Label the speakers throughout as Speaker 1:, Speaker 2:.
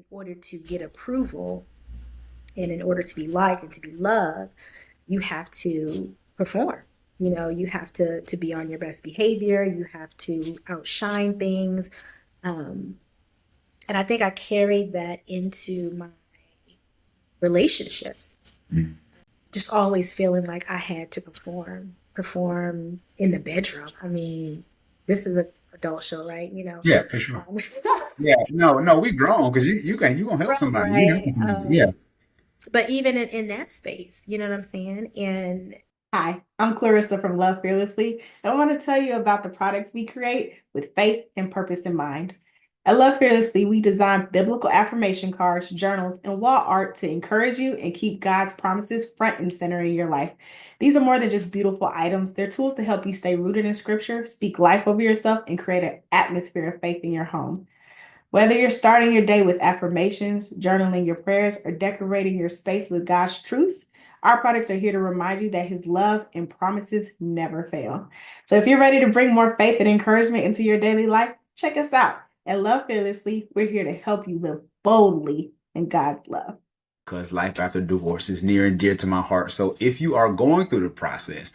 Speaker 1: order to get approval and in order to be liked and to be loved, you have to perform. You have to be on your best behavior. You have to outshine things. Um, and I think I carried that into my relationships, just always feeling like I had to perform in the bedroom. I mean, this is a adult show, right?
Speaker 2: Yeah, for sure.
Speaker 1: Um,
Speaker 2: Yeah, no, we grown because you gonna help
Speaker 1: right,
Speaker 2: somebody. You help
Speaker 1: right.
Speaker 2: somebody. Yeah.
Speaker 1: But even in that space, you know what I'm saying? And
Speaker 3: Hi, I'm Clarissa from Love Fearlessly. I want to tell you about the products we create with faith and purpose in mind. At Love Fearlessly, we design biblical affirmation cards, journals, and wall art to encourage you and keep God's promises front and center in your life. These are more than just beautiful items, they're tools to help you stay rooted in scripture, speak life over yourself, and create an atmosphere of faith in your home. Whether you're starting your day with affirmations, journaling your prayers, or decorating your space with God's truths, our products are here to remind you that His love and promises never fail. So if you're ready to bring more faith and encouragement into your daily life, check us out. At Love Fearlessly, we're here to help you live boldly in God's love.
Speaker 2: Because life after divorce is near and dear to my heart. So if you are going through the process,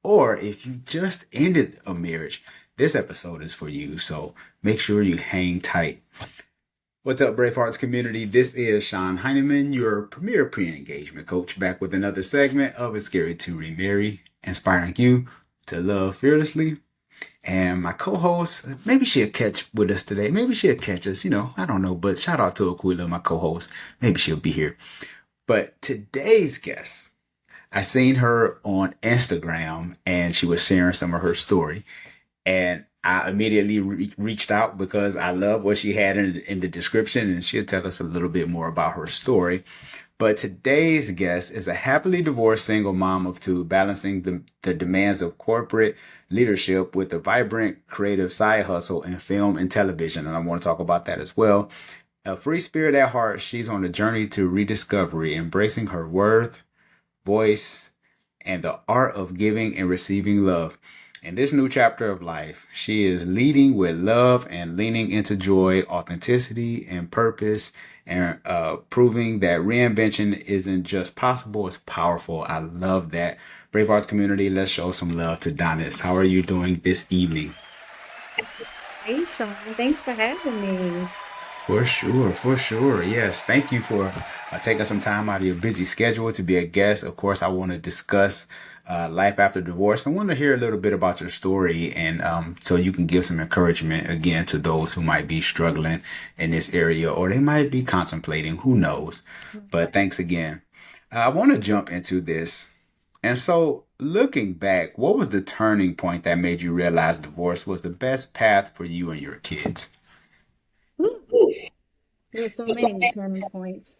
Speaker 2: or if you just ended a marriage, this episode is for you. So make sure you hang tight. What's up, Brave Hearts community? This is Sean Heineman, your premier pre-engagement coach, back with another segment of It's Scary to Remarry, inspiring you to love fearlessly. And my co-host, maybe she'll catch with us today. Maybe she'll catch us, I don't know. But shout out to Aquila, my co-host. Maybe she'll be here. But today's guest, I seen her on Instagram and she was sharing some of her story. And I immediately reached out because I love what she had in the description, and she'll tell us a little bit more about her story. But today's guest is a happily divorced single mom of two, balancing the demands of corporate leadership with a vibrant creative side hustle in film and television. And I want to talk about that as well. A free spirit at heart, she's on a journey to rediscovery, embracing her worth, voice, and the art of giving and receiving love. In this new chapter of life, she is leading with love and leaning into joy, authenticity, and purpose, and proving that reinvention isn't just possible, it's powerful. I love that. Brave Arts community, let's show some love to Donice. How are you doing this evening?
Speaker 1: hey, Sean, thanks for having me.
Speaker 2: For sure, for sure. Yes, thank you for taking some time out of your busy schedule to be a guest. Of course, I want to discuss life after divorce. I want to hear a little bit about your story, and so you can give some encouragement again to those who might be struggling in this area or they might be contemplating. Who knows? But thanks again. I want to jump into this. And so, looking back, what was the turning point that made you realize divorce was the best path for you and your kids?
Speaker 1: Ooh, there were so many turning points.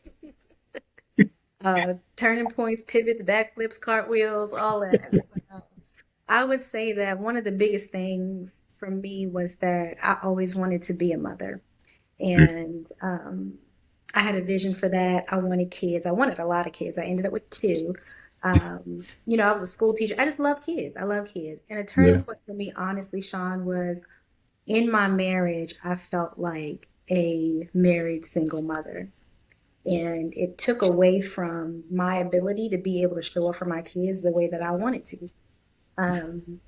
Speaker 1: Turning points, pivots, backflips, cartwheels, all that. I would say that one of the biggest things for me was that I always wanted to be a mother. And I had a vision for that. I wanted kids. I wanted a lot of kids. I ended up with two. I was a school teacher. I just love kids. I love kids. And a turning
Speaker 2: Yeah.
Speaker 1: point for me, honestly, Sean, was in my marriage, I felt like a married single mother. And it took away from my ability to be able to show up for my kids the way that I wanted to. Um,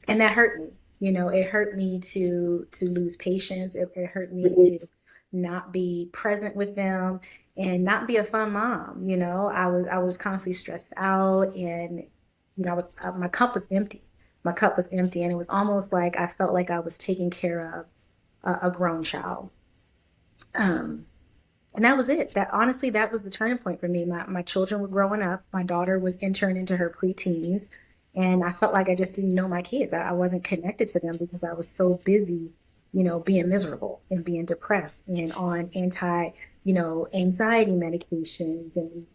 Speaker 1: and that hurt me. It hurt me to lose patience. It hurt me to not be present with them and not be a fun mom. I was constantly stressed out, and I was my cup was empty. My cup was empty, and it was almost like I felt like I was taking care of a grown child. Um, and that was it. That honestly, that was the turning point for me. My children were growing up. My daughter was entering into her preteens, and I felt like I just didn't know my kids. I wasn't connected to them because I was so busy, being miserable and being depressed and on anxiety medications. And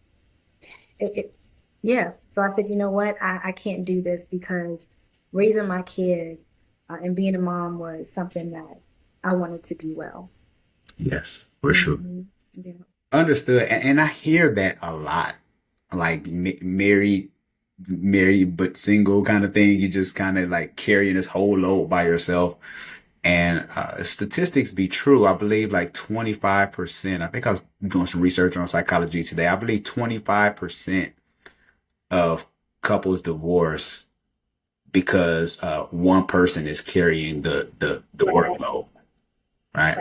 Speaker 1: yeah. So I said, you know what? I can't do this because raising my kids and being a mom was something that I wanted to do well.
Speaker 2: Yes, for sure.
Speaker 1: hmm Yeah.
Speaker 2: Understood. And I hear that a lot. Like married but single kind of thing. You just kind of like carrying this whole load by yourself. And if statistics be true, I believe like 25%. I think I was doing some research on psychology today. I believe 25% of couples divorce because one person is carrying the workload, right?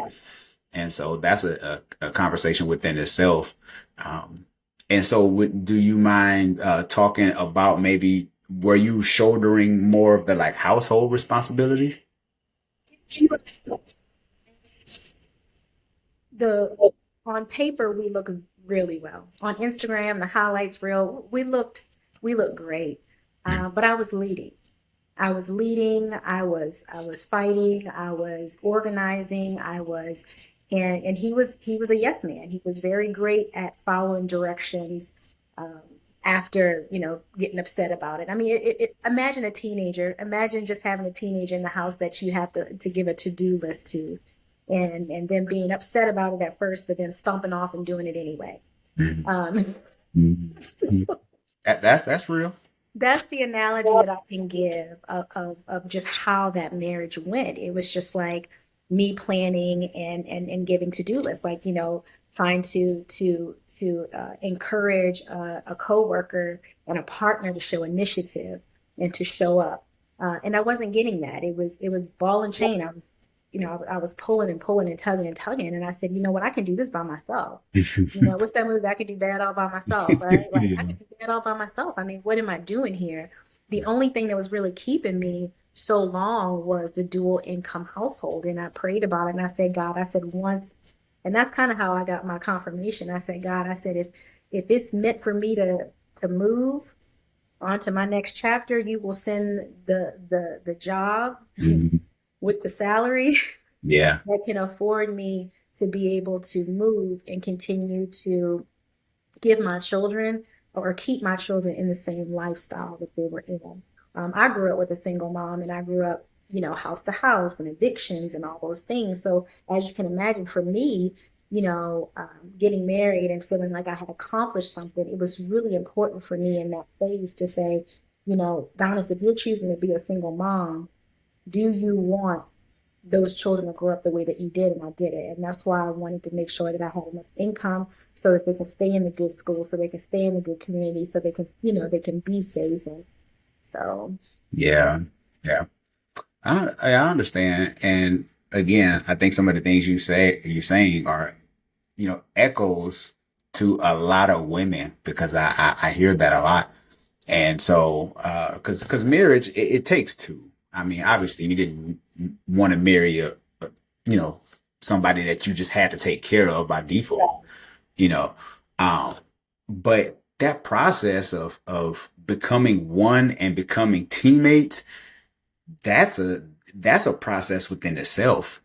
Speaker 2: And so that's a conversation within itself. Um, and so, do you mind talking about maybe were you shouldering more of the like household responsibilities?
Speaker 1: The On paper we look really well. On Instagram, the highlights reel, we looked great. But I was leading. I was fighting, I was organizing, and he was a yes man. He was very great at following directions um, after, getting upset about it. I mean, imagine a teenager, imagine just having a teenager in the house that you have to give a to-do list to, and then being upset about it at first, but then stomping off and doing it anyway.
Speaker 2: Mhm.
Speaker 1: Um,
Speaker 2: Mhm. That's real.
Speaker 1: that's the analogy that I can give of just how that marriage went. It was just like me planning and giving to-do lists, like, trying to encourage a coworker and a partner to show initiative and to show up. And I wasn't getting that. It was ball and chain. I was pulling and pulling and tugging. And I said, you know what, I can do this by myself. What's that movie? I could do bad all by myself, right? Like I could do bad all by myself. I mean, what am I doing here? The only thing that was really keeping me so long was the dual income household. And I prayed about it and I said, God, I said once, and that's kind of how I got my confirmation. I said, God, I said, if it's meant for me to move on to my next chapter, you will send the job
Speaker 2: Mhm.
Speaker 1: with the salary
Speaker 2: Yeah.
Speaker 1: that can afford me to be able to move and continue to give my children or keep my children in the same lifestyle that they were in. I grew up with a single mom and I grew up, house to house and evictions and all those things. So, as you can imagine, for me, getting married and feeling like I had accomplished something, it was really important for me in that phase to say, Donice, if you're choosing to be a single mom, do you want those children to grow up the way that you did? And I did it. And that's why I wanted to make sure that I had enough income so that they can stay in the good school, so they can stay in the good community, so they can, they can be safe. And so,
Speaker 2: Yeah. Yeah. I understand. And again, I think some of the things you're saying are, echoes to a lot of women because I hear that a lot. And so, because marriage, it takes two. I mean, obviously, you didn't want to marry a, you know, somebody that you just had to take care of by default, you know. Um, but that process of becoming one and becoming teammates, that's a that's a process within itself.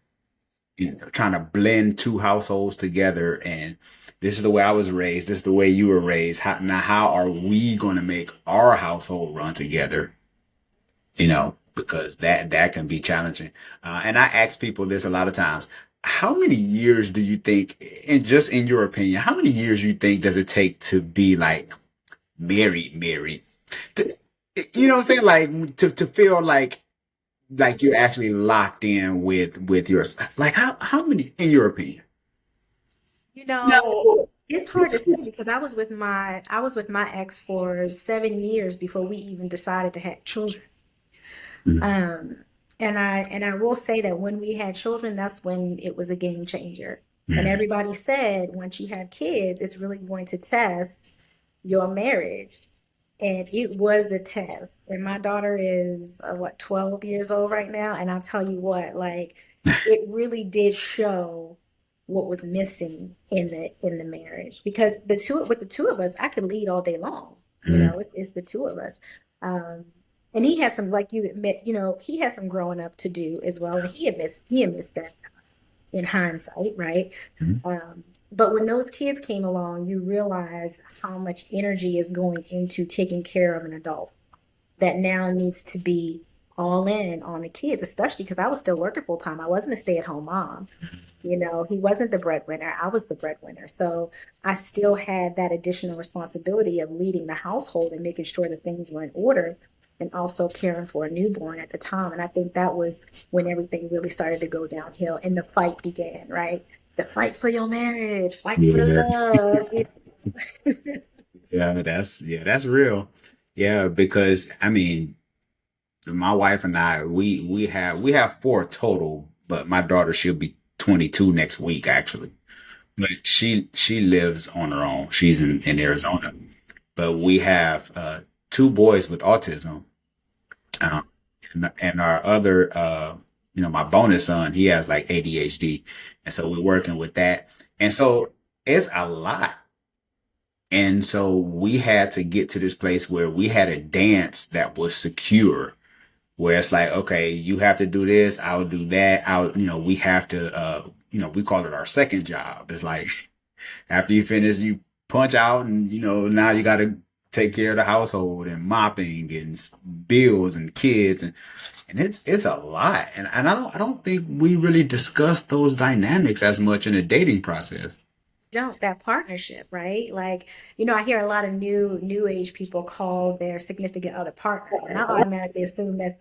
Speaker 2: Trying to blend two households together, and this is the way I was raised, this is the way you were raised. How are we going to make our household run together? Because that can be challenging. And I ask people this a lot of times: how many years do you think, and just in your opinion, how many years you think does it take to be like married? To, you know what I'm saying? Like to feel like you're actually locked in with yours. Like how many in your opinion?
Speaker 1: you know, it's hard to say because I was with my ex for 7 years before we even decided to have children.
Speaker 2: Mhm.
Speaker 1: Um, and I will say that when we had children, that's when it was a game changer. And
Speaker 2: Mhm.
Speaker 1: everybody said once you have kids, it's really going to test your marriage. And it was a test. And my daughter is 12 years old right now. And I'll tell you what, like it really did show what was missing in the marriage. Because the two of us, I could lead all day long.
Speaker 2: Mhm.
Speaker 1: It's the two of us. Um, and he had some, like you admit, he had some growing up to do as well. And he admits that in hindsight, right?
Speaker 2: Mhm.
Speaker 1: But when those kids came along, you realize how much energy is going into taking care of an adult that now needs to be all in on the kids, especially because I was still working full time. I wasn't a stay-at-home mom. He wasn't the breadwinner. I was the breadwinner. So I still had that additional responsibility of leading the household and making sure that things were in order. and also caring for a newborn at the time. And I think that was when everything really started to go downhill and the fight began, right? The fight for your marriage, fight for the
Speaker 2: Yeah.
Speaker 1: love.
Speaker 2: Yeah, that's real. Yeah, because I mean, my wife and I, we have four total, but my daughter she'll be 22 next week actually. But she lives on her own. She's in Arizona. But we have two boys with autism, uh, and our other my bonus son, he has like ADHD, and so we're working with that. And so it's a lot. And so we had to get to this place where we had a dance that was secure, where it's like, okay, you have to do this, I'll do that. We have to, we call it our second job. It's like after you finish, you punch out, and now you got to take care of the household and mopping and bills and kids, and it's a lot. And I don't think we really discuss those dynamics as much in the dating process.
Speaker 1: Don't that partnership, right? Like, I hear a lot of new age people call their significant other partners, and I automatically assume that,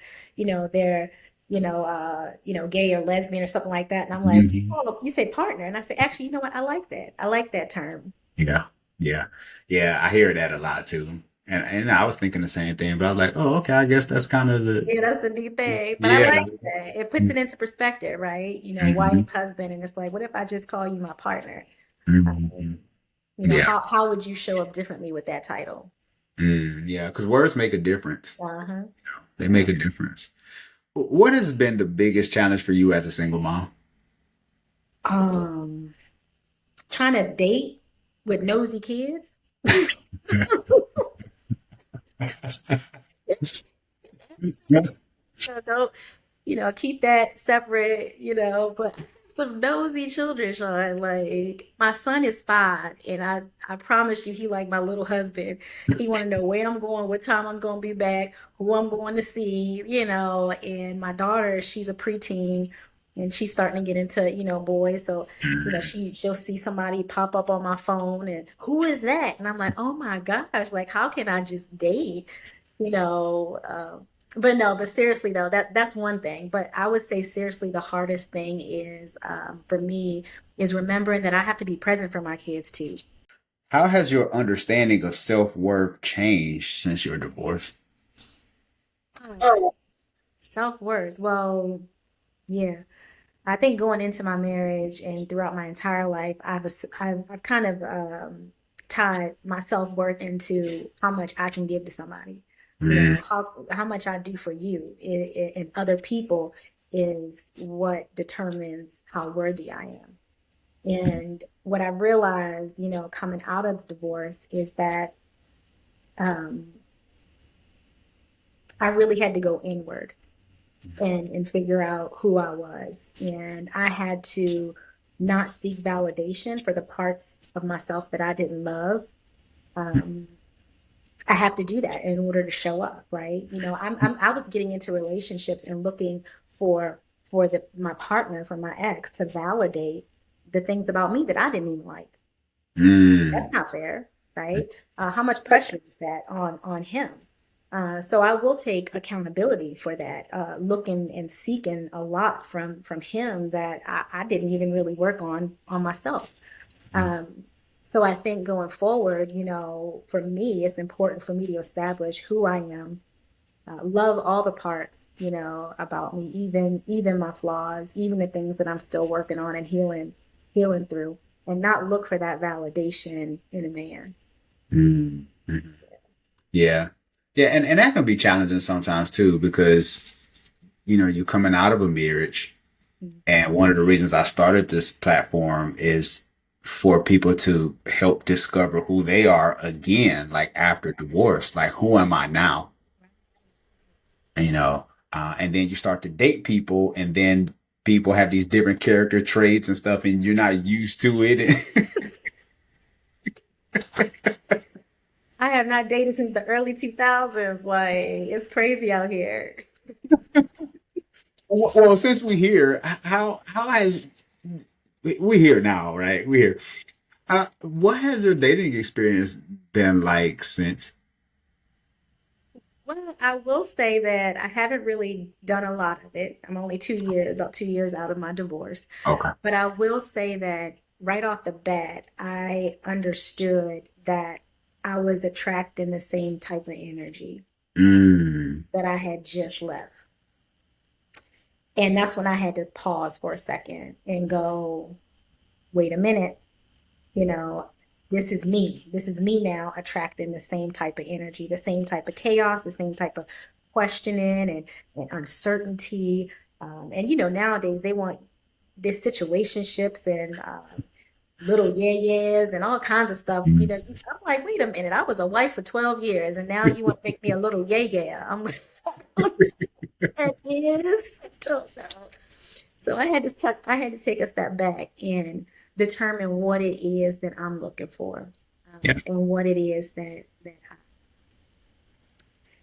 Speaker 1: they're, gay or lesbian or something like that. And I'm like,
Speaker 2: Mhm.
Speaker 1: oh, you say partner, and I say, actually, you know what? I like that. I like that term.
Speaker 2: Yeah, yeah, yeah. I hear that a lot too, and I was thinking the same thing, but I was like, oh, okay, I guess that's kind of the
Speaker 1: Yeah, that's the new thing. But I
Speaker 2: yeah.
Speaker 1: like that. It puts it into perspective, right? Wife,
Speaker 2: Mhm.
Speaker 1: husband, and it's like, what if I just call you my partner?
Speaker 2: Mhm. Yeah,
Speaker 1: How would you show up differently with that title?
Speaker 2: yeah, because words make a difference.
Speaker 1: Uh-huh.
Speaker 2: They make a difference. What has been the biggest challenge for you as a single mom?
Speaker 1: Um, Trying to date with nosy kids. Don't, keep that separate, but some nosy children, Sean. Like my son is 5, and I promise you, he like my little husband. He want to know where I'm going, what time I'm going to be back, who I'm going to see, And my daughter, she's a preteen, and she's starting to get into, boys. So, she'll see somebody pop up on my phone, and who is that? And I'm like, oh my gosh, like how can I just date? You know, but no, but seriously though, that's one thing. But I would say seriously, the hardest thing is for me is remembering that I have to be present for my kids too.
Speaker 2: How has your understanding of self-worth changed since your divorce?
Speaker 1: Oh, self-worth. Well, yeah. I think going into my marriage and throughout my entire life, I've kind of tied my self-worth into how much I can give to somebody.
Speaker 2: Mm,
Speaker 1: How much I do for you and other people is what determines how worthy I am. And what I realized, coming out of the divorce is that um, I really had to go inward and figure out who I was. And I had to not seek validation for the parts of myself that I didn't love. Um, I have to do that in order to show up, right? I was getting into relationships and looking for my partner, for my ex, to validate the things about me that I didn't even like. That's
Speaker 2: mm,
Speaker 1: not fair, right? How much pressure is that on him? So I will take accountability for that, looking and seeking a lot from him that I didn't even really work on myself. Um, so I think going forward, for me, it's important for me to establish who I am, love all the parts, about me, even my flaws, even the things that I'm still working on and healing through, and not look for that validation in a man.
Speaker 2: mm, mm. Yeah. Yeah, and that can be challenging sometimes too, because you're coming out of a marriage, and one of the reasons I started this platform is for people to help discover who they are again, like after divorce, like who am I now? you know and then you start to date people, and then people have these different character traits and stuff, and you're not used to it.
Speaker 1: I have not dated since the early 2000s. Like, it's crazy out here.
Speaker 2: Well, since we're here, how has we're here now, right? We're here. What has your dating experience been like since?
Speaker 1: Well, I will say that I haven't really done a lot of it. I'm only 2 years, about 2 years out of my divorce.
Speaker 2: Okay.
Speaker 1: But I will say that right off the bat, I understood that I was attracting the same type of energy
Speaker 2: Mm.
Speaker 1: that I had just left. And that's when I had to pause for a second and go, wait a minute, you know, this is me. This is me now attracting the same type of energy, the same type of chaos, the same type of questioning and uncertainty. And nowadays they want this situationships and little yeah-yeahs and all kinds of stuff.
Speaker 2: Mm.
Speaker 1: I'm like, wait a minute, I was a wife for 12 years and now you want to make me a little yeah-yeah. I'm like, that is, I don't know. So I had to take a step back and determine what it is that I'm looking for,
Speaker 2: Yeah.
Speaker 1: and what it is that I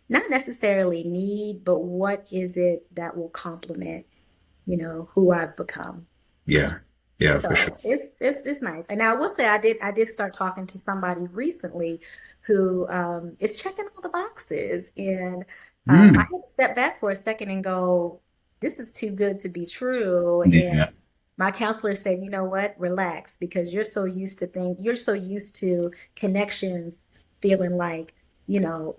Speaker 1: not necessarily need, but what is it that will complement, who I've become.
Speaker 2: Yeah. Yeah, for sure.
Speaker 1: So it's nice. And now I will say I did start talking to somebody recently who is checking all the boxes, and I
Speaker 2: Mm.
Speaker 1: had to step back for a second and go, this is too good to be true. And
Speaker 2: Yeah.
Speaker 1: my counselor said, you know what, relax, because you're so used to connections feeling like, you know,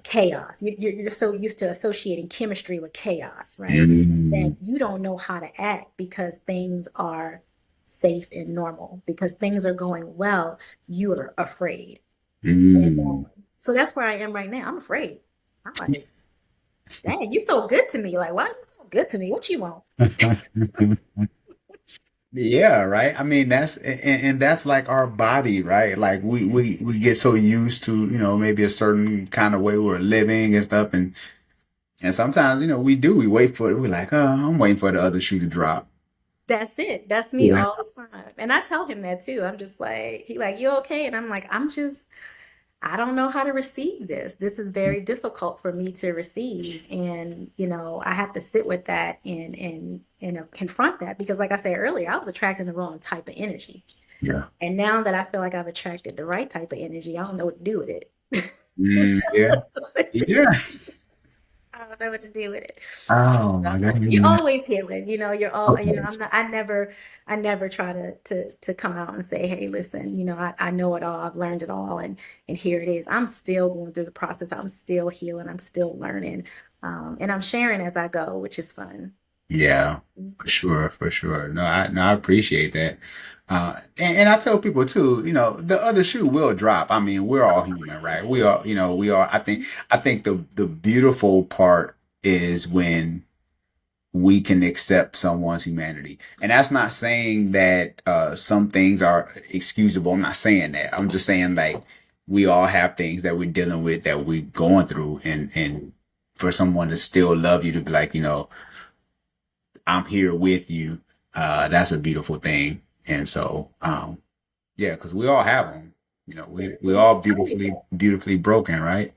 Speaker 1: chaos. You're so used to associating chemistry with chaos, right? That
Speaker 2: Mm.
Speaker 1: you don't know how to act because things are safe and normal. Because things are going well, you are afraid. And
Speaker 2: Mm.
Speaker 1: so that's where I am right now. I'm afraid. I'm like, dang, you so good to me. Like, why are you so good to me? What you want?
Speaker 2: Yeah, right. I mean, and that's like our body, right? Like we get so used to, maybe a certain kind of way we're living and stuff, and sometimes, we wait for it. We're like, oh, I'm waiting for the other shoe to drop.
Speaker 1: That's it. That's me
Speaker 2: Yeah.
Speaker 1: all the time. And I tell him that too. I'm just like, he like, you okay? And I'm like, I don't know how to receive this. This is very difficult for me to receive. And, I have to sit with that and confront that because like I said earlier, I was attracting the wrong type of energy.
Speaker 2: Yeah.
Speaker 1: And now that I feel like I've attracted the right type of energy, I don't know what to do with it.
Speaker 2: Mm, yeah. Yeah.
Speaker 1: I don't know what to do with it.
Speaker 2: Oh my God.
Speaker 1: You're always healing, you're all,
Speaker 2: Okay.
Speaker 1: I never try to come out and say, hey, listen, I know it all, I've learned it all, and here it is. I'm still going through the process. I'm still healing. I'm still learning. And I'm sharing as I go, which is fun.
Speaker 2: Yeah, for sure, for sure. No, I appreciate that. And I tell people too, the other shoe will drop. I mean, we're all human, right? We are. I think the beautiful part is when we can accept someone's humanity. And that's not saying that some things are excusable. I'm not saying that. I'm just saying like we all have things that we're dealing with that we're going through and for someone to still love you to be like, I'm here with you. That's a beautiful thing. And so, yeah, because we all have them. We all beautifully broken, right?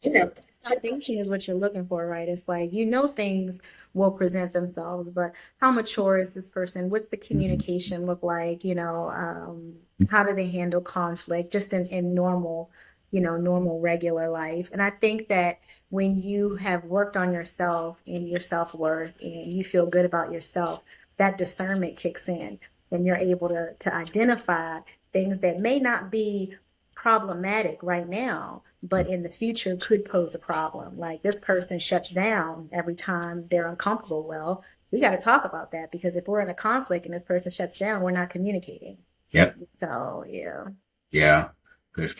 Speaker 1: Yeah, foundation is what you're looking for, right? It's like things will present themselves, but how mature is this person? What's the
Speaker 2: Mhm.
Speaker 1: communication look like? How do they handle conflict just in normal, normal regular life? And I think that when you have worked on yourself and your self-worth and you feel good about yourself, that discernment kicks in and you're able to identify things that may not be problematic right now, but in the future could pose a problem. Like this person shuts down every time they're uncomfortable. Well, we got to talk about that because if we're in a conflict and this person shuts down, we're not communicating.
Speaker 2: Yep.
Speaker 1: So, yeah.
Speaker 2: Yeah. Because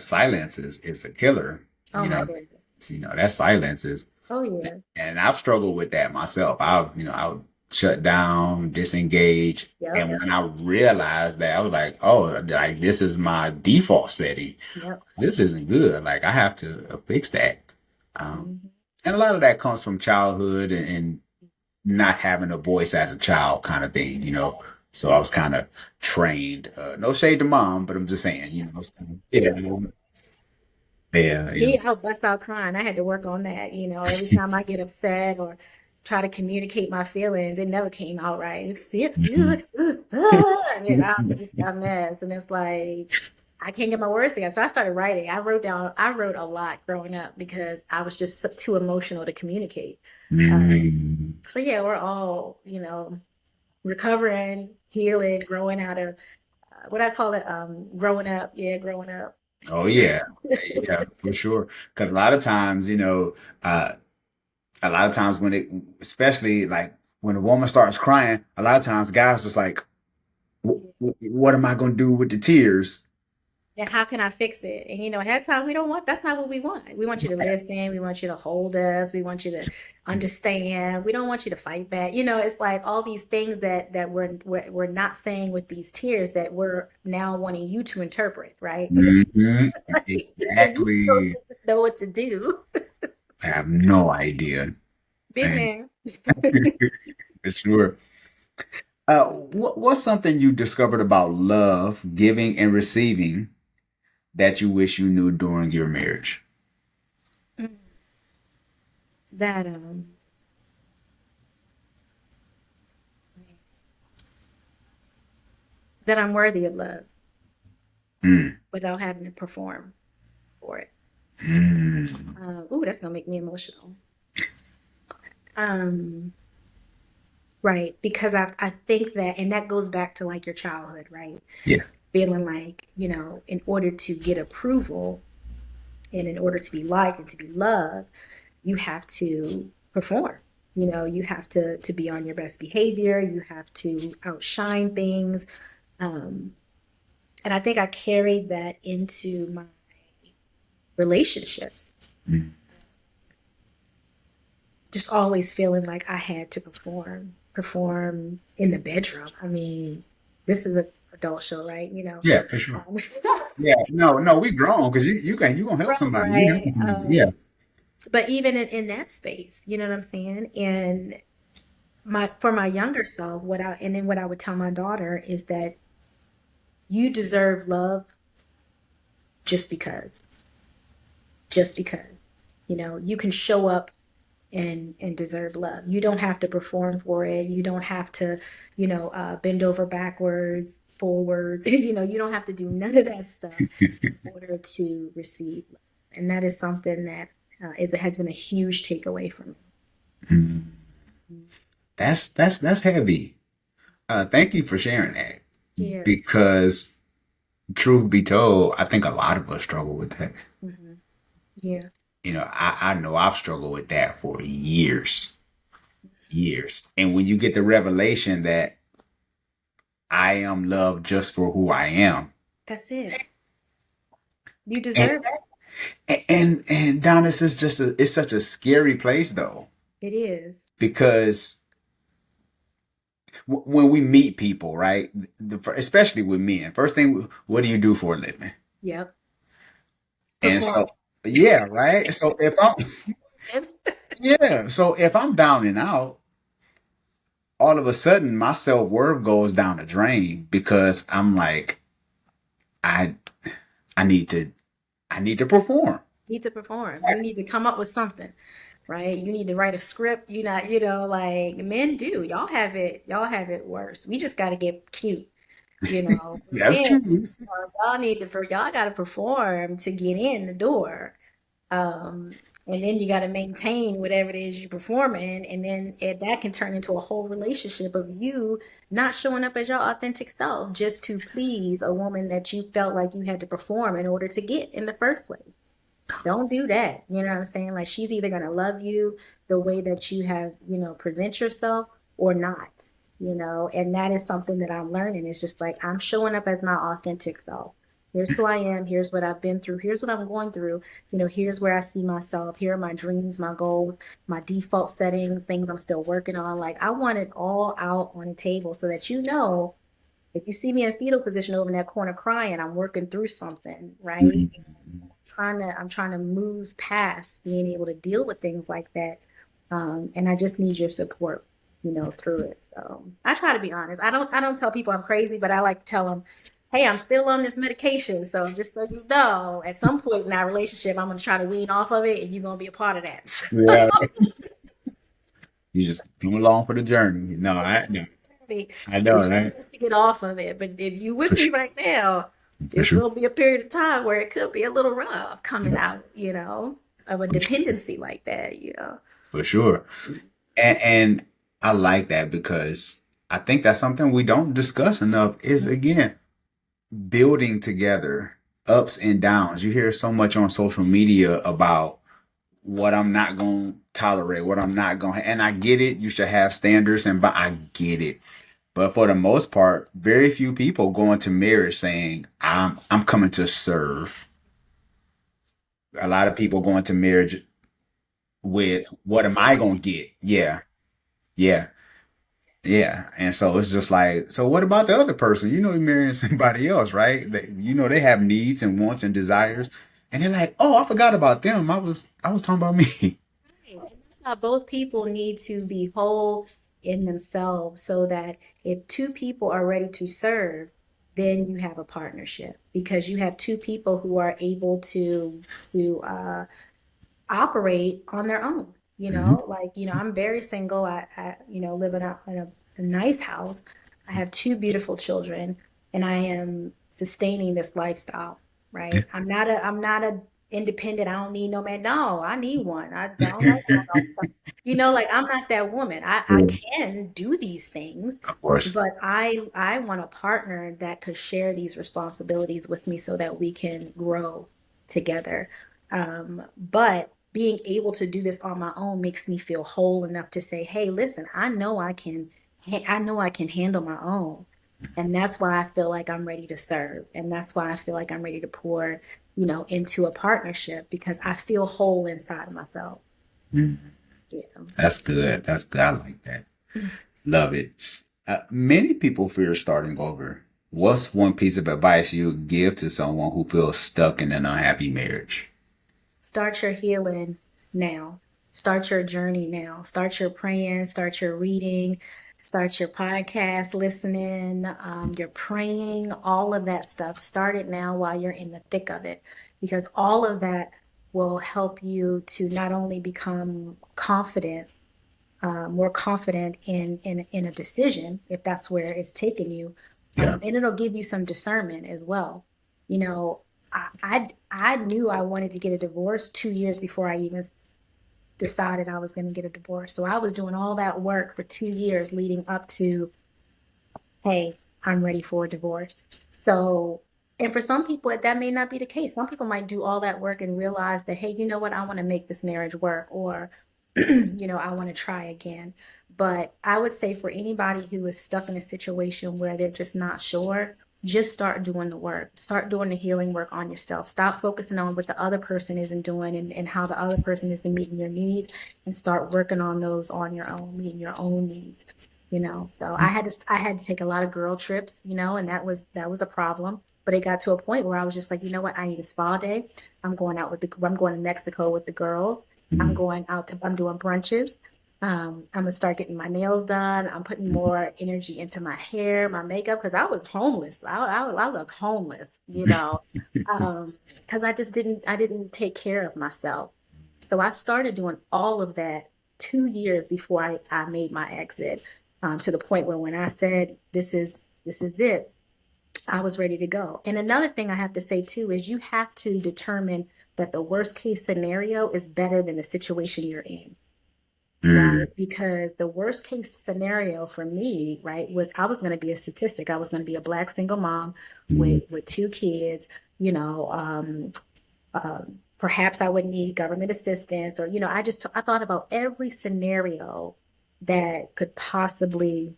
Speaker 2: silence is a killer.
Speaker 1: Oh
Speaker 2: You
Speaker 1: my
Speaker 2: know,
Speaker 1: goodness.
Speaker 2: that silence is,
Speaker 1: Oh, yeah.
Speaker 2: and I've struggled with that myself. I would shut down, disengage. And
Speaker 1: Yep.
Speaker 2: when I realized that, I was like, oh, like this is my default setting.
Speaker 1: Yep.
Speaker 2: This isn't good. Like I have to fix that. Um,
Speaker 1: Mhm.
Speaker 2: and a lot of that comes from childhood and not having a voice as a child kind of thing, So I was kind of trained. No shade to mom, but I'm just saying, yeah, yeah,
Speaker 1: Me, I'll bust out crying. I had to work on that. Every time I get upset or try to communicate my feelings, it never came out right.
Speaker 2: Mhm.
Speaker 1: I just got mess. And it's like, I can't get my words together. So I started writing. I wrote a lot growing up because I was just too emotional to communicate.
Speaker 2: Mm.
Speaker 1: So yeah, we're all, recovering, healing, growing out of what I call it, growing up. Yeah, growing up.
Speaker 2: Oh yeah, yeah, for sure. Because a lot of times, a lot of times when especially like when a woman starts crying, a lot of times guys just like, What am I gonna do with the tears?"
Speaker 1: And how can I fix it? And at that time, we don't want, that's not what we want. We want you to listen. We want you to hold us. We want you to understand. We don't want you to fight back. It's like all these things that we're not saying with these tears that we're now wanting you to interpret, right?
Speaker 2: Hmm.
Speaker 1: And you don't
Speaker 2: Exactly.
Speaker 1: know what to do.
Speaker 2: I have no idea.
Speaker 1: Been
Speaker 2: And
Speaker 1: there.
Speaker 2: for sure. What's something you discovered about love, giving, and receiving that you wish you knew during your marriage?
Speaker 1: That that I'm worthy of love
Speaker 2: Mm.
Speaker 1: without having to perform for it.
Speaker 2: Mm.
Speaker 1: Ooh, that's gonna make me emotional. Um, right, because I think that, and that goes back to like your childhood, right?
Speaker 2: Yeah.
Speaker 1: Feeling like, in order to get approval and in order to be liked and to be loved, you have to perform. You have to be on your best behavior. You have to outshine things. Um, and I think I carried that into my relationships.
Speaker 2: Mm.
Speaker 1: Just always feeling like I had to perform in the bedroom. I mean, this is a adult show, right?
Speaker 2: Yeah, for sure.
Speaker 1: Um,
Speaker 2: Yeah, no, no, we grown because you gonna help somebody. You
Speaker 1: right.
Speaker 2: help somebody. Yeah.
Speaker 1: But even in that space, you know what I'm saying? And for my younger self, what I would tell my daughter is that you deserve love just because, just because, you can show up and deserve love. You don't have to perform for it. You don't have to, bend over backwards, forwards. You don't have to do none of that stuff in order to receive love. And that is something that has been a huge takeaway from
Speaker 2: Mm.
Speaker 1: me.
Speaker 2: That's heavy. Thank you for sharing that
Speaker 1: Yeah.
Speaker 2: because truth be told, I think a lot of us struggle with that.
Speaker 1: Hmm. Yeah.
Speaker 2: I know I've struggled with that for years, years. And when you get the revelation that I am loved just for who I am,
Speaker 1: That's it. You
Speaker 2: and
Speaker 1: deserve
Speaker 2: and Donice is it's such a scary place though
Speaker 1: it. It is.
Speaker 2: because when we meet people, right, especially with men, first thing, what do you do for a living?
Speaker 1: Yep.
Speaker 2: And
Speaker 1: Perform.
Speaker 2: so, yeah, right. So if I'm, yeah, so if I'm down and out, all of a sudden my self worth goes down the drain because I'm like, I, I need to, I need to perform.
Speaker 1: Need to perform. You need to come up with something, right? You need to write a script. You not, like men do. Y'all have it worse. We just got to get cute, you know.
Speaker 2: That's
Speaker 1: Men,
Speaker 2: true.
Speaker 1: y'all got to perform to get in the door. Um, and then you got to maintain whatever it is you're performing, and then that can turn into a whole relationship of you not showing up as your authentic self just to please a woman that you felt like you had to perform in order to get in the first place. Don't do that. You know what I'm saying? Like she's either gonna love you the way that you have, present yourself or not, and that is something that I'm learning. It's just like I'm showing up as my authentic self. Here's who I am. Here's what I've been through. Here's what I'm going through. Here's where I see myself. Here are my dreams, my goals, my default settings, things I'm still working on. Like I want it all out on the table so that if you see me in fetal position over in that corner crying, I'm working through something, right? I'm trying to move past being able to deal with things like that. And I just need your support, through it. So I try to be honest. I don't tell people I'm crazy, but I like to tell them, hey, I'm still on this medication. So just so you know, at some point in our relationship, I'm gonna try to wean off of it and you're gonna be a part of that.
Speaker 2: Yeah, you just come along for the journey. No, I know,
Speaker 1: So,
Speaker 2: I know,
Speaker 1: the journey
Speaker 2: right?
Speaker 1: is to get off of it. But if you with
Speaker 2: For
Speaker 1: me
Speaker 2: sure.
Speaker 1: right now,
Speaker 2: For
Speaker 1: There's
Speaker 2: sure.
Speaker 1: going to be a period of time where it could be a little rough coming
Speaker 2: Yeah,
Speaker 1: out, of a
Speaker 2: for sure.
Speaker 1: dependency like that.
Speaker 2: For sure. And I like that because I think that's something we don't discuss enough is again building together ups and downs. You hear so much on social media about what I'm not going to tolerate, what I'm not going to, and I get it. You should have standards and but I get it. But for the most part, very few people go into marriage saying, I'm coming to serve. A lot of people go into marriage with what am I gonna get? Yeah, yeah, yeah. And so it's just like, so what about the other person? You know, you're marrying somebody else, right? They have needs and wants and desires, and they're like, oh, I forgot about them. I was talking about me.
Speaker 1: Right. And that's how both people need to be whole in themselves so that if two people are ready to serve, then you have a partnership because you have two people who are able to operate on their own.
Speaker 2: Hmm.
Speaker 1: I'm very single. I live in a nice house. I have two beautiful children, and I am sustaining this lifestyle, right? I'm not a independent. I don't need no man. No, I need one. I don't like doing all the stuff. Like I'm not that woman. I
Speaker 2: Yeah,
Speaker 1: can do these things,
Speaker 2: of course.
Speaker 1: but I want a partner that could share these responsibilities with me so that we can grow together. But being able to do this on my own makes me feel whole enough to say, "Hey, listen, I know I can handle my own." And that's why I feel like I'm ready to serve. And that's why I feel like I'm ready to pour, into a partnership because I feel whole inside of myself. Yeah.
Speaker 2: That's good. That's good. I like that. Love it. Many people fear starting over. What's one piece of advice you would give to someone who feels stuck in an unhappy marriage?
Speaker 1: Start your healing now. Start your journey now. Start your praying, start your reading, start your podcast listening, your praying, all of that stuff. Start it now while you're in the thick of it, because all of that will help you to not only become confident, more confident in a decision, if that's where it's taken you,
Speaker 2: Yeah.
Speaker 1: and it'll give you some discernment as well. You know, I knew I wanted to get a divorce 2 years before I even decided I was going to get a divorce. So I was doing all that work for 2 years leading up to, hey, I'm ready for a divorce. So, and for some people, that may not be the case. Some people might do all that work and realize that, hey, you know what, I want to make this marriage work, or, I want to try again. But I would say for anybody who is stuck in a situation where they're just not sure, just start doing the work. Start doing the healing work on yourself. Stop focusing on what the other person isn't doing and how the other person isn't meeting your needs, and start working on those on your own, meeting your own needs. So I had to take a lot of girl trips, and that was a problem. But it got to a point where I was just like, you know what, I need a spa day. I'm going to Mexico with the girls.
Speaker 2: Mhm.
Speaker 1: I'm doing brunches. I'm gonna start getting my nails done. I'm putting more energy into my hair, my makeup, because I was homeless. I look homeless, because I didn't take care of myself. So I started doing all of that 2 years before I made my exit, to the point where when I said, this is it, I was ready to go. And another thing I have to say too is you have to determine that the worst case scenario is better than the situation you're in,
Speaker 2: Mm.
Speaker 1: right? Because the worst case scenario for me, right, was I was going to be a statistic. I was going to be a black single mom
Speaker 2: Mm.
Speaker 1: with two kids, perhaps I would need government assistance, or I thought about every scenario that could possibly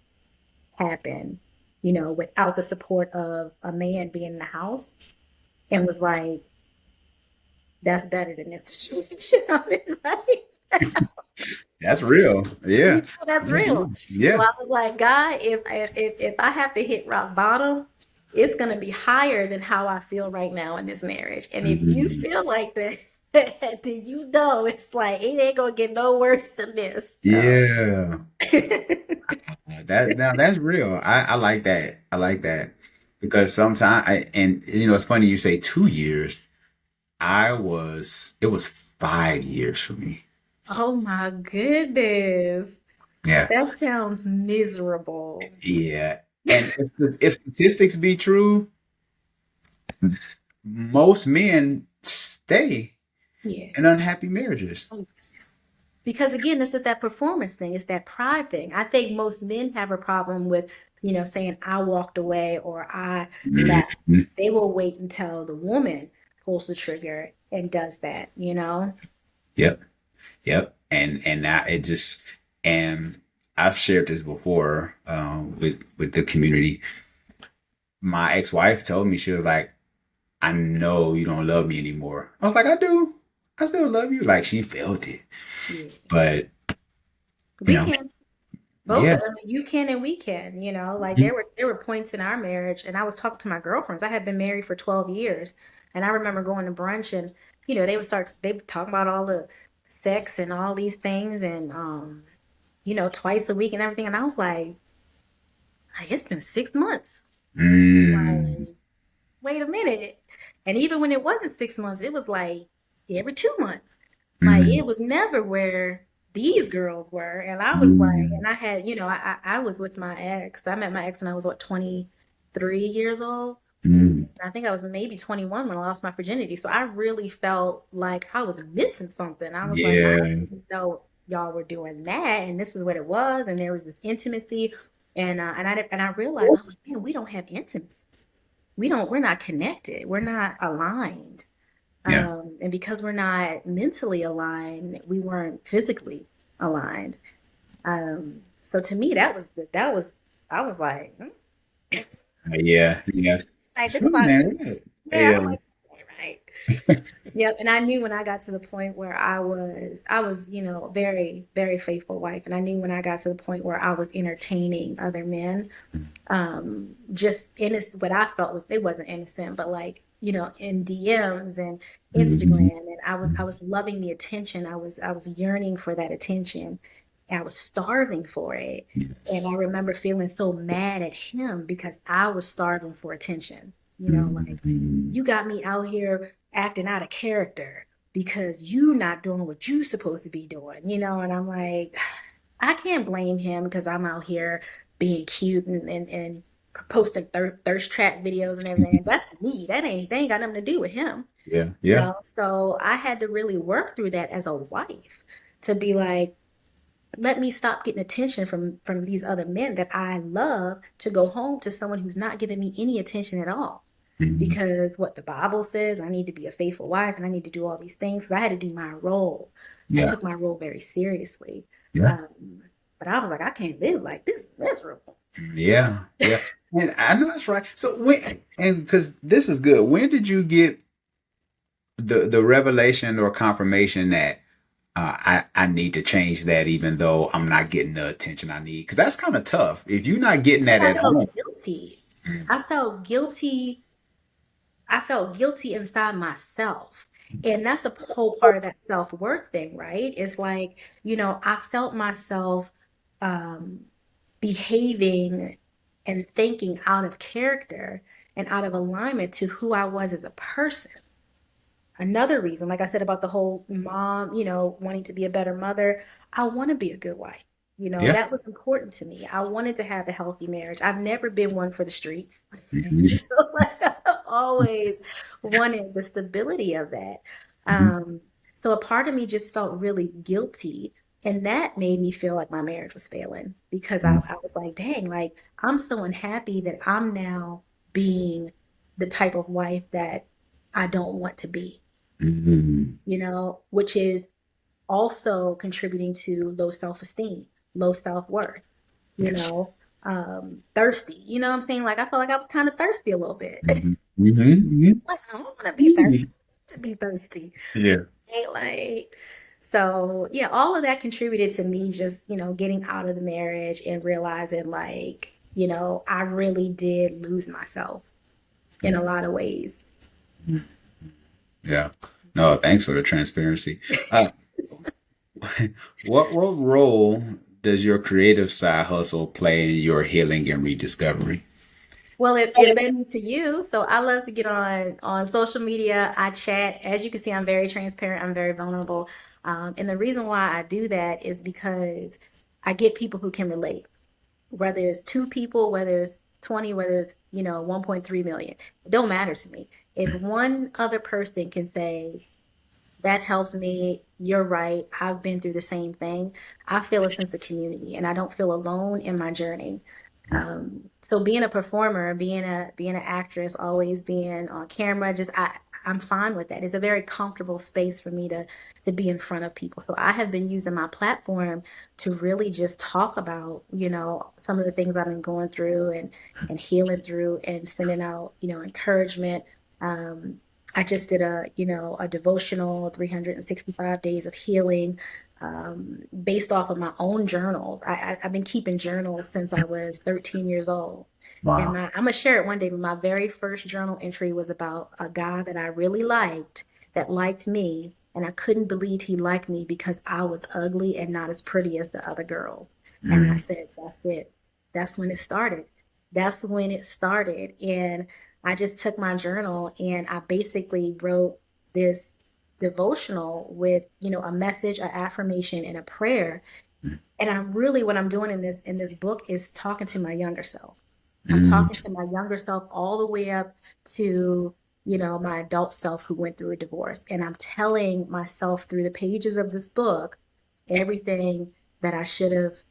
Speaker 1: happen, without the support of a man being in the house, and was like, that's better than this situation I'm in, right?
Speaker 2: That's real. Yeah.
Speaker 1: That's
Speaker 2: That's
Speaker 1: real.
Speaker 2: real.
Speaker 1: So
Speaker 2: Yeah.
Speaker 1: I was like, God, if I have to hit rock bottom, it's gonna be higher than how I feel right now in this marriage. And if you
Speaker 2: Mhm.
Speaker 1: feel like this, then it's like it ain't gonna get no worse than this. So
Speaker 2: Yeah. That's real. I like that. I like that because sometimes and it's funny you say 2 years. It was 5 years for me.
Speaker 1: oh my goodness.
Speaker 2: Yeah.
Speaker 1: That sounds miserable.
Speaker 2: Yeah. And if statistics be true, Most men stay
Speaker 1: Yeah.
Speaker 2: in unhappy marriages.
Speaker 1: Oh, yes. Because again, this is that performance thing, it's that pride thing. I think most men have a problem with, saying I walked away or I left.
Speaker 2: Mhm.
Speaker 1: They will wait until the woman pulls the trigger and does that, you know?
Speaker 2: Yep. Yep. And now it just, and I've shared this before with the community. My ex-wife told me, she was like, I know you don't love me anymore. I was like, I do. I still love you. Like, she felt it.
Speaker 1: Yeah.
Speaker 2: But, you
Speaker 1: We
Speaker 2: know,
Speaker 1: can. Both,
Speaker 2: yeah.
Speaker 1: I mean, you can and we can, like there were points in our marriage and I was talking to my girlfriends. I had been married for 12 years and I remember going to brunch and they would talk about all the sex and all these things and twice a week and everything and I was like it's been 6 months.
Speaker 2: Mm,
Speaker 1: Like, wait a minute. And even when it wasn't 6 months, it was like every 2 months. Like
Speaker 2: mm,
Speaker 1: it was never where these girls were. And I was like,
Speaker 2: mm,
Speaker 1: and I had, I was with my ex. I met my ex when I was what, 23 years old.
Speaker 2: mm.
Speaker 1: I think I was maybe 21 when I lost my virginity. So I really felt like I was missing something. I was like, I
Speaker 2: Yeah.
Speaker 1: didn't know y'all were doing that, and this is what it was, and there was this intimacy, and I realized I was like, man, we don't have intimacy. We're not connected. We're not aligned.
Speaker 2: Yeah.
Speaker 1: And because we're not mentally aligned, we weren't physically aligned. So to me, that was I was like,
Speaker 2: Yeah. Yeah.
Speaker 1: like this
Speaker 2: So,
Speaker 1: is like,
Speaker 2: man,
Speaker 1: yeah, I
Speaker 2: yeah.
Speaker 1: was like, right. Yep, and I knew when I got to the point where I was, very, very faithful wife, and I knew when I got to the point where I was entertaining other men, just innocent. What I felt was it wasn't innocent, but like in DMs and
Speaker 2: Mhm.
Speaker 1: Instagram, and I was loving the attention. I was yearning for that attention, and I was starving for it. And I remember feeling so mad at him because I was starving for attention. Like
Speaker 2: Mhm.
Speaker 1: you got me out here acting out of character because you not doing what you supposed to be doing, and I'm like, I can't blame him because I'm out here being cute and posting thirst trap videos and everything. That's me. They ain't got nothing to do with him.
Speaker 2: Yeah. Yeah.
Speaker 1: So I had to really work through that as a wife to be like, let me stop getting attention from these other men that I love to go home to someone who's not giving me any attention at all.
Speaker 2: Mhm.
Speaker 1: Because what the Bible says, I need to be a faithful wife and I need to do all these things. So I had to do my role. I
Speaker 2: Yeah.
Speaker 1: took my role very seriously.
Speaker 2: Yeah.
Speaker 1: Um, but I was like, I can't live like this. It's miserable.
Speaker 2: Yeah. Yeah. And I know that's right. So when, and because this is good, when did you get the revelation or confirmation that I need to change that, even though I'm not getting the attention I need? Because that's kind of tough. If you're not getting that
Speaker 1: I
Speaker 2: at home.
Speaker 1: felt guilty.
Speaker 2: Mm.
Speaker 1: I felt guilty. I felt guilty inside myself. And that's a whole part of that self-worth thing, right? It's like, I felt myself um, behaving and thinking out of character and out of alignment to who I was as a person. Another reason, like I said about the whole mom, wanting to be a better mother, I want to be a good wife.
Speaker 2: Yeah.
Speaker 1: That was important to me. I wanted to have a healthy marriage. I've never been one for the streets.
Speaker 2: Mhm.
Speaker 1: Like, I've always wanted the stability of that.
Speaker 2: Mhm.
Speaker 1: Um, so a part of me just felt really guilty. And that made me feel like my marriage was failing because I was like, dang, like I'm so unhappy that I'm now being the type of wife that I don't want to be,
Speaker 2: Mhm.
Speaker 1: which is also contributing to low self-esteem, low self-worth, you
Speaker 2: Yes.
Speaker 1: know, thirsty. You know what I'm saying? Like I felt like I was kind of thirsty a little bit.
Speaker 2: Mhm. Mhm.
Speaker 1: It's like I don't want to be thirsty
Speaker 2: Mhm.
Speaker 1: to be thirsty.
Speaker 2: Yeah.
Speaker 1: Ain't like so yeah, all of that contributed to me just, getting out of the marriage and realizing like, I really did lose myself in a lot of ways.
Speaker 2: Yeah. No, thanks for the transparency. What role does your creative side hustle play in your healing and rediscovery?
Speaker 1: Well, it led me to you. So I love to get on social media. I chat. As you can see, I'm very transparent. I'm very vulnerable. And the reason why I do that is because I get people who can relate. Whether it's two people, whether it's 20, whether it's, 1.3 million, it don't matter to me. If one other person can say, that helps me, you're right, I've been through the same thing, I feel a sense of community and I don't feel alone in my journey. So being a performer, being an actress, always being on camera, I'm fine with that. It's a very comfortable space for me to be in front of people. So I have been using my platform to really just talk about, some of the things I've been going through and healing through and sending out, encouragement. Um, I just did a devotional, 365 days of healing, based off of my own journals. I've been keeping journals since I was 13 years old. And
Speaker 2: Wow.
Speaker 1: I'm gonna share it one day, but my very first journal entry was about a guy that I really liked, that liked me, and I couldn't believe he liked me because I was ugly and not as pretty as the other girls. And I
Speaker 2: Mm,
Speaker 1: said, that's it. That's when it started. That's when it started. And I just took my journal and I basically wrote this devotional with, a message, an affirmation, and a prayer.
Speaker 2: mm,
Speaker 1: And I'm really, what I'm doing in this book is talking to my younger self. I'm
Speaker 2: mm.
Speaker 1: talking to my younger self all the way up to, my adult self who went through a divorce. And I'm telling myself through the pages of this book everything that I should have,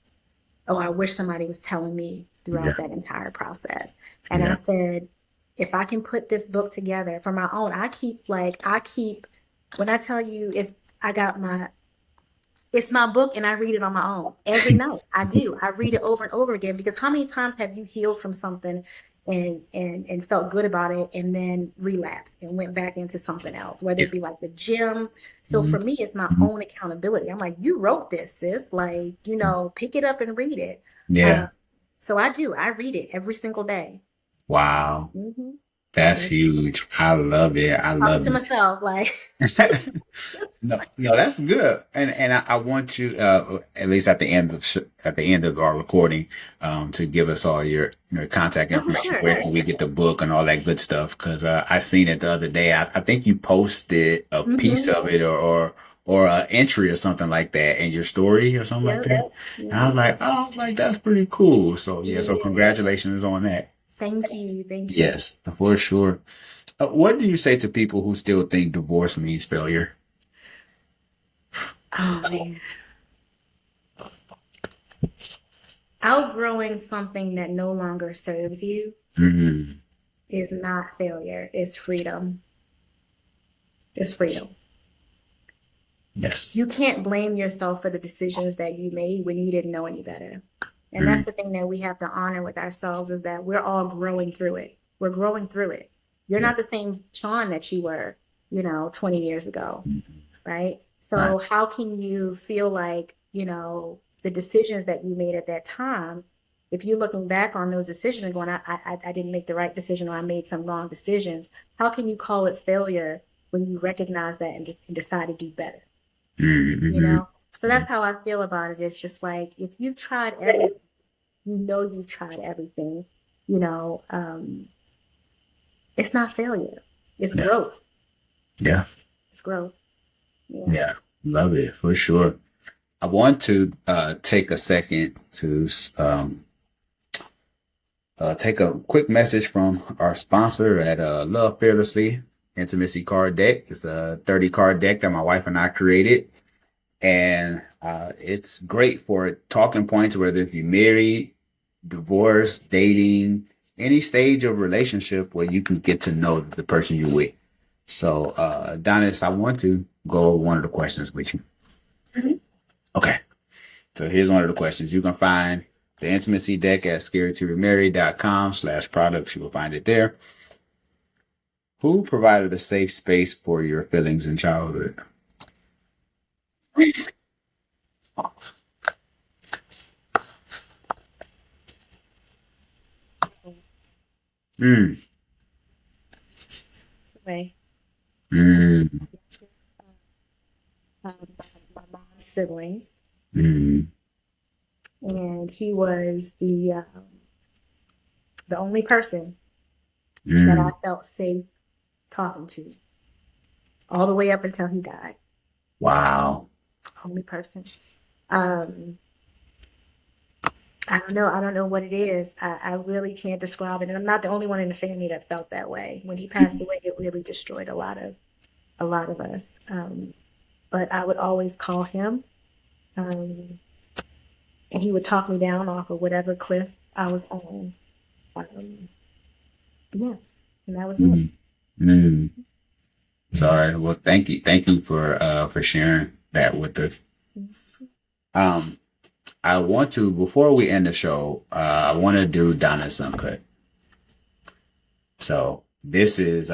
Speaker 1: oh, I wish somebody was telling me
Speaker 2: Yeah,
Speaker 1: throughout that entire process. And I
Speaker 2: yeah,
Speaker 1: said, if I can put this book together for my own, when I tell you, it's my book and I read it on my own every night. I do. I read it over and over again because how many times have you healed from something and felt good about it and then relapsed and went back into something else, whether
Speaker 2: yeah.
Speaker 1: it be like the gym. So
Speaker 2: Mhm,
Speaker 1: for me, it's my
Speaker 2: mhm.
Speaker 1: own accountability. I'm like, you wrote this, sis. Like, pick it up and read it. Uh,
Speaker 2: Yeah.
Speaker 1: so I do. I read it every single day.
Speaker 2: Wow.
Speaker 1: Hmm.
Speaker 2: That's huge. I love it. I
Speaker 1: Talking
Speaker 2: love
Speaker 1: to
Speaker 2: it.
Speaker 1: myself, like,
Speaker 2: No, that's good. And I want you, at least at the end of at the end of our recording, to give us all your contact
Speaker 1: oh, for
Speaker 2: information,
Speaker 1: sure.
Speaker 2: where can we get the book and all that good stuff. Because I seen it the other day. I think you posted a piece
Speaker 1: Hmm.
Speaker 2: of it or an entry or something like that in your story or something like
Speaker 1: Yep.
Speaker 2: that. And
Speaker 1: Yep.
Speaker 2: I was like, that's pretty cool. So yeah, so
Speaker 1: Yeah.
Speaker 2: congratulations on that.
Speaker 1: Thank you. Thank you.
Speaker 2: Yes, for sure. What do you say to people who still think divorce means failure?
Speaker 1: Oh man. Outgrowing something that no longer serves you
Speaker 2: Mm,
Speaker 1: is not failure, it's freedom. It's freedom.
Speaker 2: yes.
Speaker 1: You can't blame yourself for the decisions that you made when you didn't know any better. And that's
Speaker 2: Mm,
Speaker 1: the thing that we have to honor with ourselves is that we're all growing through it. We're growing through it. You're
Speaker 2: yeah.
Speaker 1: not the same Sean that you were, 20 years ago,
Speaker 2: Mm,
Speaker 1: right?
Speaker 2: right.
Speaker 1: So how can you feel like, the decisions that you made at that time, if you're looking back on those decisions and going, I didn't make the right decision or I made some wrong decisions, how can you call it failure when you recognize that and decide to do better,
Speaker 2: Mm,
Speaker 1: you
Speaker 2: mm,
Speaker 1: know? So that's how I feel about it. It's just like, if you've tried everything, you've tried everything, you know, um, it's not failure. It's
Speaker 2: yeah.
Speaker 1: growth.
Speaker 2: Yeah.
Speaker 1: It's growth. Yeah.
Speaker 2: Yeah. Love it for sure. I want to take a second to take a quick message from our sponsor at Love Fearlessly Intimacy Card Deck. It's a 30 card deck that my wife and I created. And it's great for talking points, whether if you're married, divorced, dating, any stage of relationship where you can get to know the person you're with. So, Donice, I want to go over one of the questions with you.
Speaker 1: Mhm.
Speaker 2: Okay. So here's one of the questions. You can find the intimacy deck at scaredtoremarry.com/products. You will find it there. Who provided a safe space for your feelings in childhood? Mm,
Speaker 1: Way.
Speaker 2: mm,
Speaker 1: My mom's siblings,
Speaker 2: mm,
Speaker 1: and he was the only person that I
Speaker 2: mm.
Speaker 1: felt safe talking to, all the way up until he died.
Speaker 2: Wow.
Speaker 1: Only person. Um, I don't know. I don't know what it is. I really can't describe it. And I'm not the only one in the family that felt that way. When he passed away, it really destroyed a lot of us. But I would always call him, um, and he would talk me down off of whatever cliff I was on. Um, yeah, and that was it.
Speaker 2: Mm, mm. Sorry. Well, thank you for sharing that with us. Um, I want to before we end the show, I want to do Donna's Uncut. So this is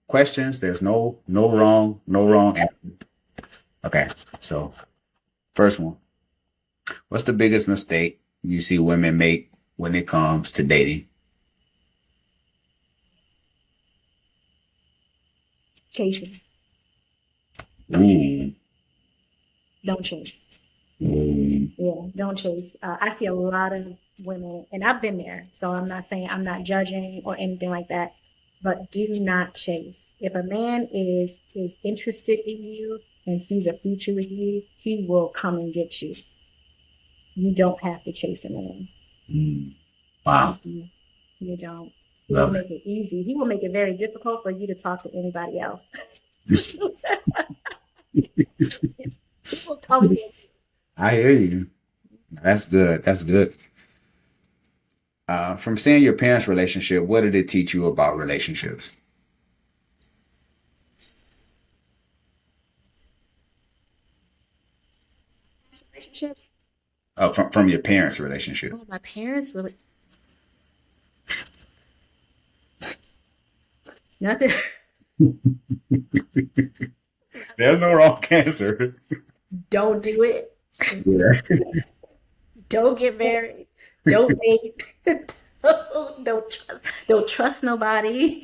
Speaker 2: questions. There's no wrong answer. Okay. So first one. What's the biggest mistake you see women make when it comes to dating?
Speaker 1: Chasing,
Speaker 2: Ooh.
Speaker 1: don't chase.
Speaker 2: Ooh.
Speaker 1: Yeah, don't chase. I see a lot of women, and I've been there, so I'm not saying I'm not judging or anything like that. But do not chase. If a man is interested in you and sees a future with you, he will come and get you. You don't have to chase a man.
Speaker 2: Mm. Wow.
Speaker 1: Mm-mm. You don't. He will
Speaker 2: Love
Speaker 1: make it easy. He will make it very difficult for you to talk to anybody else.
Speaker 2: it.
Speaker 1: He will come get you.
Speaker 2: I hear you. That's good. That's good. From seeing your parents' relationship, what did it teach you about relationships?
Speaker 1: Relationships.
Speaker 2: From your parents' relationship.
Speaker 1: Oh, my parents really nothing.
Speaker 2: There's no wrong answer.
Speaker 1: Don't do it.
Speaker 2: Yeah.
Speaker 1: Don't get married. Don't date. Don't trust nobody.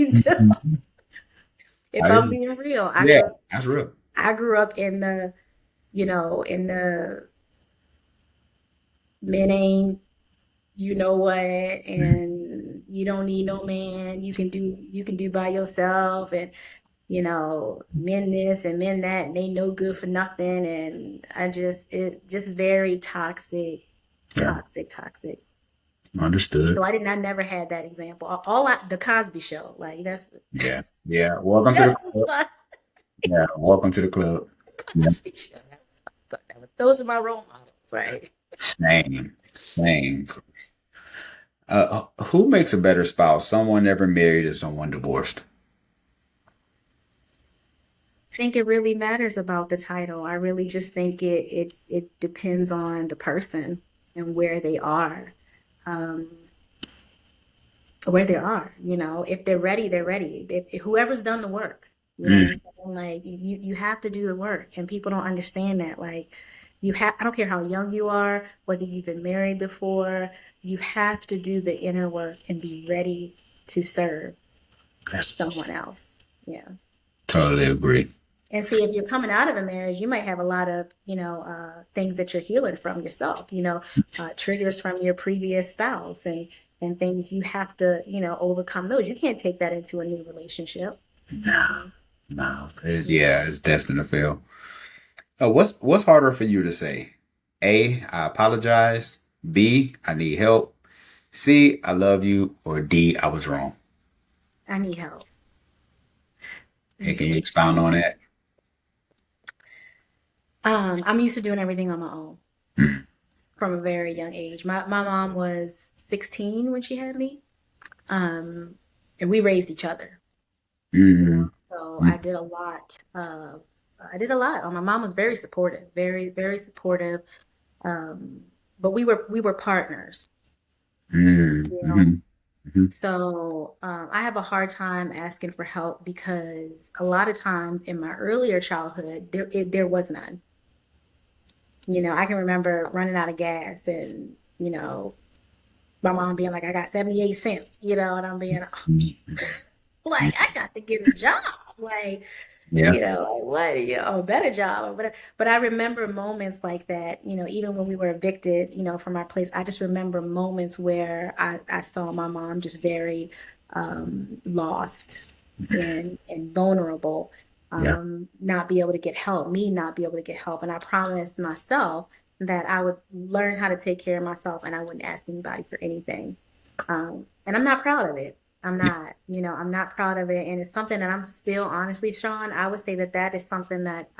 Speaker 1: If
Speaker 2: I hear
Speaker 1: I'm
Speaker 2: you.
Speaker 1: being real,
Speaker 2: Yeah, that's real.
Speaker 1: I grew up in the, in the men ain't you know what, and you don't need no man. You can do by yourself, and men this and men that, and they no good for nothing. And it just very toxic,
Speaker 2: Yeah,
Speaker 1: toxic. So
Speaker 2: understood.
Speaker 1: I never had that example. The Cosby Show, like that's
Speaker 2: Yeah, yeah. Welcome to the
Speaker 1: that was
Speaker 2: club.
Speaker 1: my
Speaker 2: Yeah, welcome to the club. Yeah.
Speaker 1: Cosby Show. Those are my role models, right?
Speaker 2: Same, same. Who makes a better spouse? Someone never married or someone divorced?
Speaker 1: I think it really matters about the title. I really just think it depends on the person and where they are. Um, where they are, if they're ready, they're ready. If whoever's done the work, you know what I'm
Speaker 2: Mm,
Speaker 1: saying? Like you have to do the work, and people don't understand that. Like I don't care how young you are, whether you've been married before, you have to do the inner work and be ready to serve someone else. Yeah.
Speaker 2: totally agree.
Speaker 1: And see, if you're coming out of a marriage, you might have a lot of, things that you're healing from yourself, triggers from your previous spouse and things you have to, overcome those. You can't take that into a new relationship.
Speaker 2: No, no. Yeah, it's destined to fail. What's harder for you to say? A, I apologize. B, I need help. C, I love you. Or D, I was wrong.
Speaker 1: I need help.
Speaker 2: Hey, can you
Speaker 1: Easily.
Speaker 2: expound on that?
Speaker 1: I'm used to doing everything on my own
Speaker 2: Mm,
Speaker 1: from a very young age. My mom was 16 when she had me. And we raised each other.
Speaker 2: mm,
Speaker 1: So
Speaker 2: mm,
Speaker 1: I did a lot. My mom was very supportive, very, very supportive. Um, but we were partners,
Speaker 2: mm,
Speaker 1: you know.
Speaker 2: mhm, mhm,
Speaker 1: So I have a hard time asking for help because a lot of times in my earlier childhood, there was none. I can remember running out of gas and, my mom being like, I got 78 cents, and I'm being
Speaker 2: mhm.
Speaker 1: like, I got to get a job. Like,
Speaker 2: Yeah.
Speaker 1: like what, a better job or whatever. But I remember moments like that, even when we were evicted, from our place, I just remember moments where I saw my mom just very lost and vulnerable,
Speaker 2: Yeah.
Speaker 1: not be able to get help, me not be able to get help. And I promised myself that I would learn how to take care of myself and I wouldn't ask anybody for anything. And I'm not proud of it. I'm
Speaker 2: Yeah.
Speaker 1: not, I'm not proud of it. And it's something that I'm still, honestly, Sean, I would say that that is something that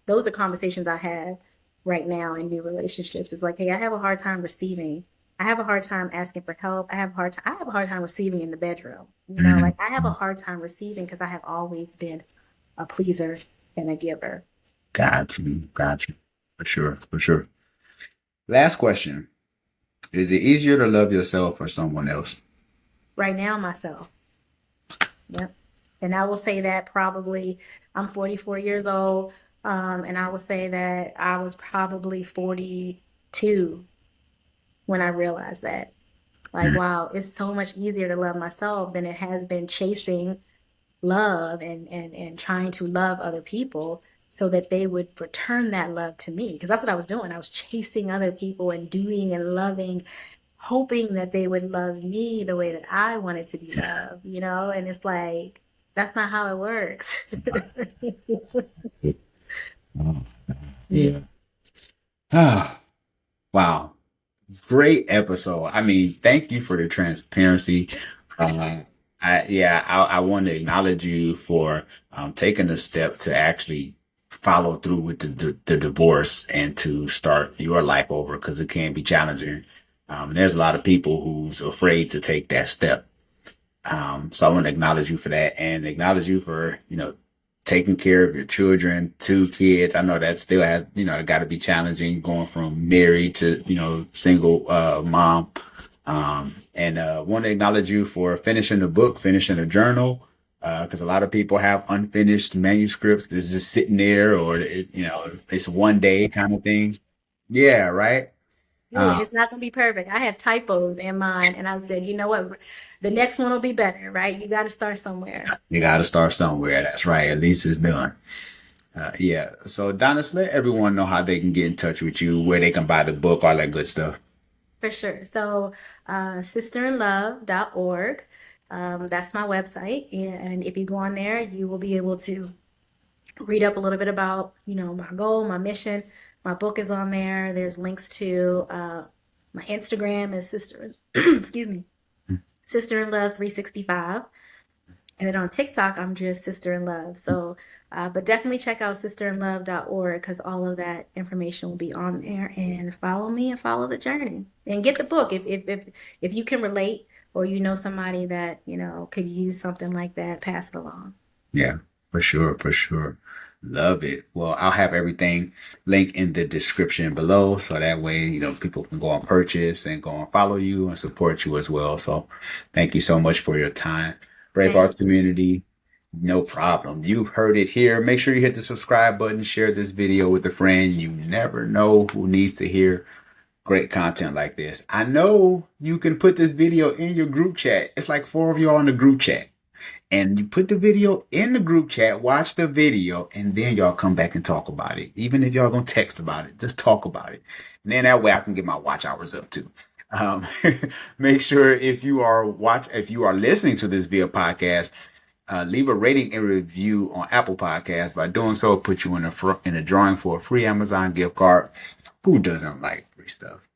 Speaker 1: those are conversations I have right now in new relationships. It's like, hey, I have a hard time receiving. I have a hard time asking for help. I have a hard time receiving in the bedroom.
Speaker 2: Mhm.
Speaker 1: Like I have a hard time receiving because I have always been a pleaser and a giver.
Speaker 2: Got you. Got you. For sure. For sure. Last question. Is it easier to love yourself or someone else?
Speaker 1: Right now, myself. Yep. And I will say that probably I'm 44 years old. And I will say that I was probably 42 when I realized that. Like,
Speaker 2: Mhm.
Speaker 1: wow, it's so much easier to love myself than it has been chasing love and trying to love other people so that they would return that love to me. Because that's what I was doing. I was chasing other people and doing and loving, hoping that they would love me the way that I wanted to be loved, And it's like, that's not how it works.
Speaker 2: Oh, yeah. Ah, wow. Great episode. I mean, thank you for the transparency. Uh, I want to acknowledge you for taking the step to actually follow through with the divorce and to start your life over because it can be challenging. And there's a lot of people who's afraid to take that step. So I want to acknowledge you for that and acknowledge you for, taking care of your children, two kids. I know that still has, it got to be challenging going from married to, single, mom. And want to acknowledge you for finishing the book, finishing the journal. Cause a lot of people have unfinished manuscripts that's just sitting there or, it's one day kind of thing. Yeah. Right.
Speaker 1: Ooh, it's not gonna be perfect. I have typos in mine, and I said, you know what? The next one will be better, right? You got to start somewhere.
Speaker 2: You got to start somewhere. That's right. At least it's done. Yeah. So, Donice, let everyone know how they can get in touch with you, where they can buy the book, all that good stuff.
Speaker 1: For sure. So, sisterinlove.org, that's my website. And if you go on there, you will be able to read up a little bit about, my goal, my mission. My book is on there. There's links to my Instagram is excuse me, Sister in Love 365. And then on TikTok, I'm just Sister in Love. So, but definitely check out sisterinlove.org because all of that information will be on there. And follow me and follow the journey. And get the book if you can relate or you know somebody that, could use something like that, pass it along.
Speaker 2: Yeah, for sure. For sure. Love it. Well, I'll have everything linked in the description below. So that way, people can go and purchase and go and follow you and support you as well. So thank you so much for your time. Brave
Speaker 1: Thank
Speaker 2: Arts
Speaker 1: you.
Speaker 2: community. No problem. You've heard it here. Make sure you hit the subscribe button, share this video with a friend. You never know who needs to hear great content like this. I know you can put this video in your group chat. It's like 4 of you on the group chat. And you put the video in the group chat, watch the video, and then y'all come back and talk about it. Even if y'all gonna text about it, just talk about it. And then that way I can get my watch hours up too. Um, make sure if you are listening to this via podcast, leave a rating and review on Apple Podcasts. By doing so, put you in a drawing for a free Amazon gift card. Who doesn't like free stuff?